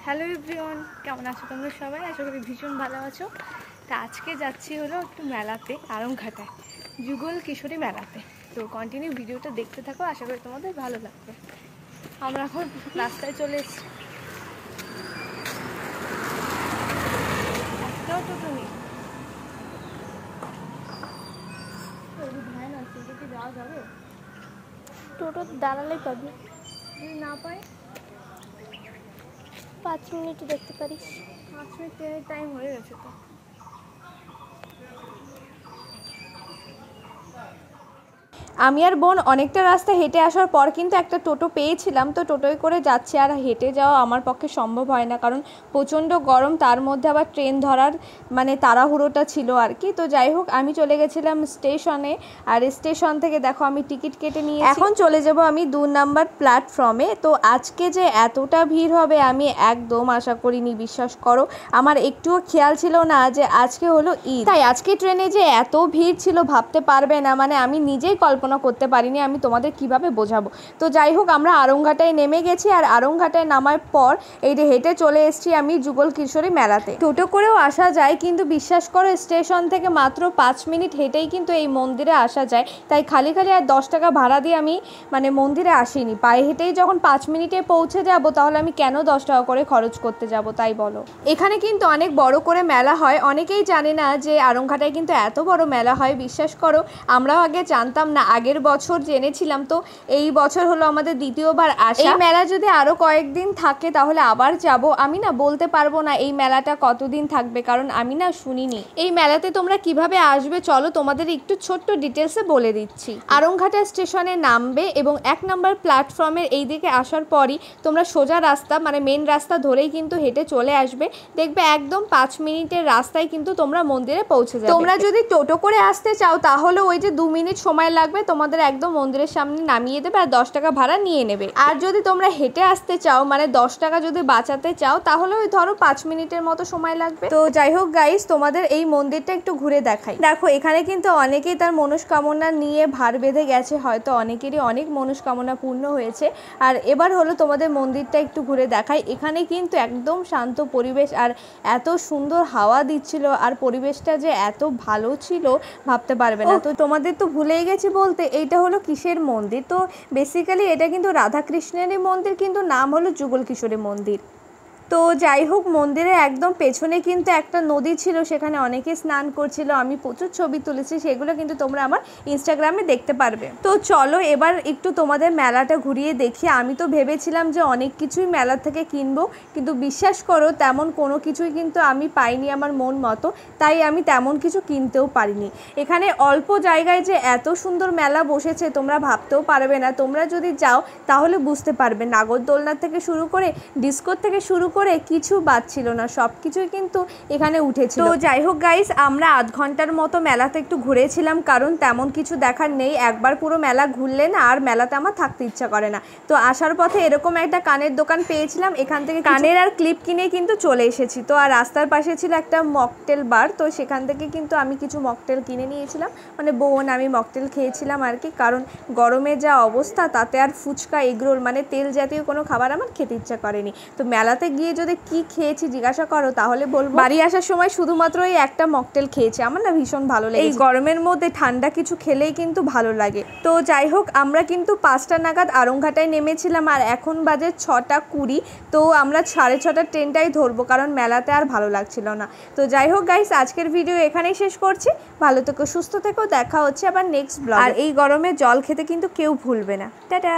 Hello everyone, কেমন আছো তোমরা সবাই? আশা করি ভীষণ ভালো আছো। তা আজকে যাচ্ছি হলো একটু মেলাতে, আরামঘাটায় যুগল কিশোরী মেলাতে। তো কন্টিনিউ ভিডিওটা দেখতে থাকো, আশা করি তোমাদের ভালো লাগবে। আমরা এখন রাস্তায় চলে এসেছি। একটাও টোটো নেই, ভ্যান আছে, কি যাওয়া যাবে? টোটো দাঁড়ালেই পাবি, যদি না পাই 5 মিনিট দেখতে পারিস। 5 মিনিট টাইম হয়ে গেছে তো। আমি আর বোন অনেকটা রাস্তা হেঁটে আসার পর কিন্তু একটা টোটো পেয়েছিলাম। তো টোটোয় করে যাচ্ছি, আর হেঁটে যাওয়া আমার পক্ষে সম্ভব হয় না, কারণ প্রচণ্ড গরম, তার মধ্যে আবার ট্রেন ধরার তাড়াহুড়োটা ছিল আর কি। তো যাই হোক, আমি চলে গেছিলাম স্টেশনে, আর স্টেশন থেকে দেখো আমি টিকিট কেটে নিয়ে এখন চলে যাব আমি 2 নাম্বার প্ল্যাটফর্মে। তো আজকে যে এতটা ভিড় হবে আমি একদম আশা করিনি, বিশ্বাস করো। আমার একটুও খেয়াল ছিল না যে আজকে হলো ঈদ, তাই আজকে ট্রেনে যে এত ভিড় ছিল ভাবতে পারবে না। আমি নিজেই কল্পনা করতে পারিনি, আমি তোমাদের কিভাবে বোঝাবো। তো যাই হোক, আমরা আরামঘাটায় নেমে গেছি, আর আরামঘাটায় নামার পর এই যে হেঁটে চলে এসেছি আমি যুগল কিশোরী মেলাতে। টোটো করেও আসা যায়, কিন্তু বিশ্বাস করো স্টেশন থেকে মাত্র 5 মিনিট হেঁটেই কিন্তু এই মন্দিরে আসা যায়। তাই খালি খালি আর 10 টাকা ভাড়া দিয়ে আমি মন্দিরে আসিনি। পায়ে হেঁটেই যখন 5 মিনিটে পৌঁছে যাব, তাহলে আমি কেন 10 টাকা করে খরচ করতে যাব, তাই বলো। এখানে কিন্তু অনেক বড় করে মেলা হয়, অনেকেই জানে না যে আরামঘাটায় কিন্তু এত বড় মেলা হয়। বিশ্বাস করো, আমরাও আগে জানতাম না, আগের বছর জেনেছিলাম। তো এই বছর হলো আমাদের দ্বিতীয়বার আসা। এই মেলা যদি আরো কয়েকদিন থাকে তাহলে আবার যাব। আমি বলতে পারবো না এই মেলাটা কতদিন থাকবে, কারণ আমি শুনিনি। এই মেলাতে তোমরা কিভাবে আসবে চলো তোমাদের একটু ছোট্ট ডিটেলসে বলে দিচ্ছি। আরামঘাটা স্টেশনে নামবে এবং 1 নম্বর প্ল্যাটফর্মের এই দিকে আসার পরই তোমরা সোজা রাস্তা মেন রাস্তা ধরেই কিন্তু হেঁটে চলে আসবে। দেখবে একদম 5 মিনিটের রাস্তায় কিন্তু তোমরা মন্দিরে পৌঁছে যাবে। তোমরা যদি টোটো করে আসতে চাও তাহলে ওই যে 2 মিনিট সময় লাগবে, তোমাদের একদম মন্দিরের সামনে নামিয়ে দেবে আর 10 টাকা ভাড়া নিয়ে নেবে। আর যদি তোমরা হেঁটে আসতে চাও, 10 টাকা যদি বাঁচাতে চাও, তাহলে ওই ধরো 5 মিনিটের মতো সময় লাগবে। তো যাই হোক গাইস, তোমাদের এই মন্দিরটা একটু ঘুরে দেখাই। দেখো এখানে কিন্তু অনেকেই তার মনস্কামনা নিয়ে ভার বেঁধে গেছে, হয়তো অনেকেরই অনেক মনস্কামনা পূর্ণ হয়েছে। আর এবার হলো তোমাদের মন্দিরটা একটু ঘুরে দেখাই। এখানে কিন্তু একদম শান্ত পরিবেশ, আর এত সুন্দর হাওয়া দিচ্ছিল, আর পরিবেশটা যে এত ভালো ছিল ভাবতে পারবে না। তো তোমাদের তো ভুলেই গেছি বলতে, এইটা হলো কিসের মন্দির। তো বেসিক্যালি এটা কিন্তু রাধাকৃষ্ণেরই মন্দির, কিন্তু নাম হলো যুগল কিশোরী মন্দির। তো যাই হোক, মন্দিরের একদম পেছনে কিন্তু একটা নদী ছিল, সেখানে অনেকে স্নান করছিল। আমি প্রচুর ছবি তুলেছি, সেগুলো কিন্তু তোমরা আমার ইনস্টাগ্রামে দেখতে পারবে। তো চলো এবার একটু তোমাদের মেলাটা ঘুরিয়ে দেখি। আমি তো ভেবেছিলাম যে অনেক কিছুই মেলা থেকে কিনবো, কিন্তু বিশ্বাস করো তেমন কোনো কিছুই কিন্তু আমি পাইনি আমার মন মতো, তাই আমি তেমন কিছু কিনতেও পারিনি। এখানে অল্প জায়গায় যে এত সুন্দর মেলা বসেছে তোমরা ভাবতেও পারবে না। তোমরা যদি যাও তাহলে বুঝতে পারবে। নাগরদোলনা থেকে শুরু করে ডিস্কো থেকে শুরু করে কিছু বাদ ছিল না, সব কিছুই কিন্তু এখানে উঠেছিল। তো যাই হোক গাইস, আমরা আধ ঘন্টার মতো মেলাতে একটু ঘুরেছিলাম, কারণ তেমন কিছু দেখার নেই। একবার পুরো মেলা ঘুরলে না আর মেলাতে আমার থাকতে ইচ্ছা করে না। তো আসার পথে এরকম একটা কানের দোকান পেয়েছিলাম, এখান থেকে কানের আর ক্লিপ কিনে কিন্তু চলে এসেছি। তো আর রাস্তার পাশে ছিল একটা মকটেল বার, তো সেখান থেকে কিন্তু আমি কিছু মকটেল কিনে নিয়েছিলাম। বোন আমি মকটেল খেয়েছিলাম আর কি, কারণ গরমে যা অবস্থা, তাতে আর ফুচকা এগরোল তেল জাতীয় কোনো খাবার আমার খেতে ইচ্ছা করেনি। তো মেলাতে গিয়ে যদি কি খেয়েছি জিজ্ঞাসা করো তাহলে বলবো বাড়ি আসার সময় শুধুমাত্র এই একটা মকটেল খেয়েছি। আমার ভীষণ ভালো লাগে। এই গরমের মধ্যে ঠান্ডা কিছু খেলেই কিন্তু ভালো লাগে। তো যাই হোক, আমরা কিন্তু 5টা নাগাদ আরামঘাটায় নেমেছিলাম, আর এখন বাজে 6টা 20। তো আমরা 6:30 ট্রেনটাই ধরবো, কারণ মেলাতে আর ভালো লাগছিল না। তো যাই হোক গাইস, আজকের ভিডিও এখানেই শেষ করছি। ভালো থেকো, সুস্থ থেকো, দেখা হচ্ছে আবার নেক্সট ব্লগে। আর এই গরমে জল খেতে কিন্তু কেউ ভুলবে না। টাটা।